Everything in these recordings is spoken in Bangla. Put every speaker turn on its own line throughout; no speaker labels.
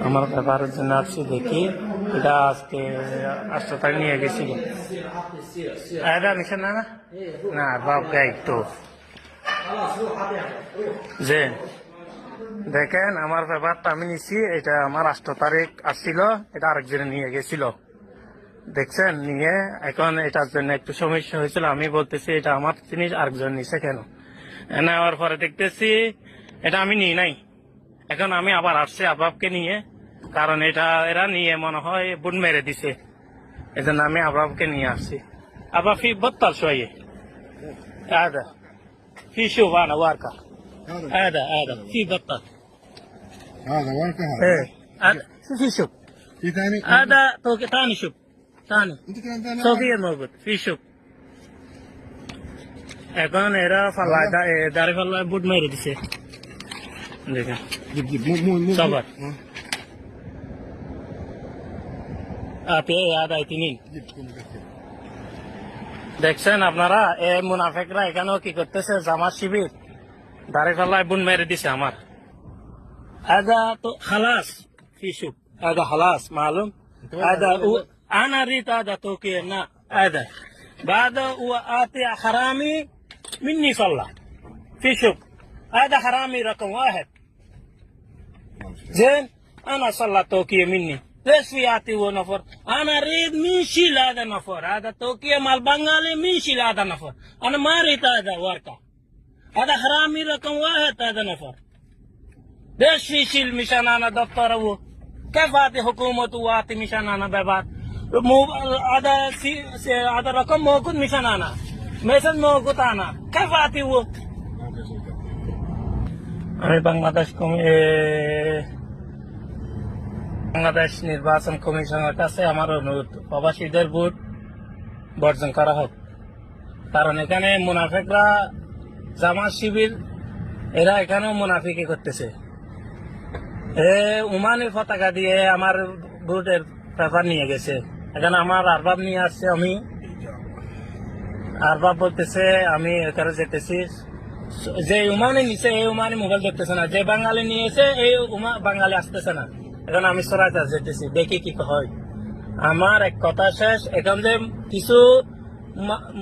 আমার ব্যাপারের জন্য আসছি দেখি এটা আজকে হাসপাতালে নিয়ে গেছিল এটা নিছেন না না বাপ গাই তো যে দেখেন আমার ব্যাপারটা আমি নিছি এটা আমার 8 তারিখ আসছিল এটা আরেকজনে নিয়ে গেছিল দেখছেন নিয়ে এখন এটার জন্য একটু সমস্যা হয়েছিল আমি বলতেছি এটা আমার জিনিস আরেকজন নিছে কেন নেওয়ার পরে দেখতেছি এটা আমি নিই নাই এখন আমি আবার আসছি আবাবকে নিয়ে কারণ এটা এরা নিয়ে মনে হয় বুট মেরে দিছে এই জন্য আমি আবাবকে নিয়ে আসছি আবার ফি বত্তাল শোয়ে هذا في شوف انا واركه هذا في بطل
هذا ورقة هذا
ايه هذا في شوف
في ثاني
هذا توك ثاني شوف ثاني
انت كمان ثاني
صوفيا موجود في شوف এখন এরা ফাল্লা দাঁড়ি ফাল্লা বুট মেরে দিছে দেখেন
جيب جيب مو
صبر আপনি ইয়াদ আইতিনি
جيب كم كثير
দেখছেন আপনারা এই মুনাফিকরা এখানেও কি করতেছে জামাত শিবির দাঁড়ি ফাল্লায় বুন মেরে দিছে আমার هذا تو خلاص في شوف هذا خلاص معلوم هذا انا اريد هذا توكي هذا بعد هو آتي حرامي مني صلى في شوف هذا حرامي رقم 1 زين انا صلى توكي مني ليش في آتي هو نفر انا اريد من شيل هذا نفر هذا توكي مال بنغالي من شيل هذا نفر انا ما اريد هذا ورقه هذا حرامي رقم 1 هذا نفر ليش في شيل مشان انا دفتر هو كيف هذه حكومة واتي مشان انا ببعض هذا رقم موجود مشان انا মেসেজ موجود انا كيف هاتي هو আমি বাংলাদেশ নির্বাচন কমিশনের কাছে আমার অনুরোধ প্রবাসীদের ভোট বর্জন করা হোক কারণ এখানে মুনাফিকরা জামাত শিবির এরা এখানেও মুনাফিকি করতেছে উমানি পতাকা দিয়ে আমার ভোটের পেপার নিয়ে গেছে এখানে আমার আরবাব নিয়ে আসছে আমি আরবাব বলতেছে আমি এখানে যেতেছি যে উমানি নিছে এই উমানি মোবাইল দেখতেছে না যে বাঙালি নিয়েছে এই বাঙালি আসতেছে না এখন আমি সরাইতে যেতেছি দেখি কি হয় আমার এক কথা শেষ এখন যে কিছু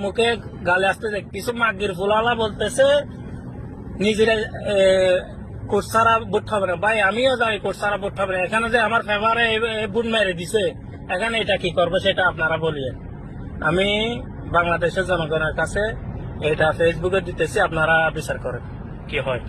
মুখে গালে আসতেছে কিছু মাগির ফুলালা বলতেছে নিজেরা কোট সারা বুট খাবে না ভাই আমিও যাই কোট সারা বুট খাবে না এখানে যে আমার ফেভারে বুট মেরে দিছে এখানে এটা কি করবো সেটা আপনারা বলিয়ে আমি বাংলাদেশের জনগণের কাছে এটা ফেসবুকে দিতেছি আপনারা বিচার করেন কি হয়।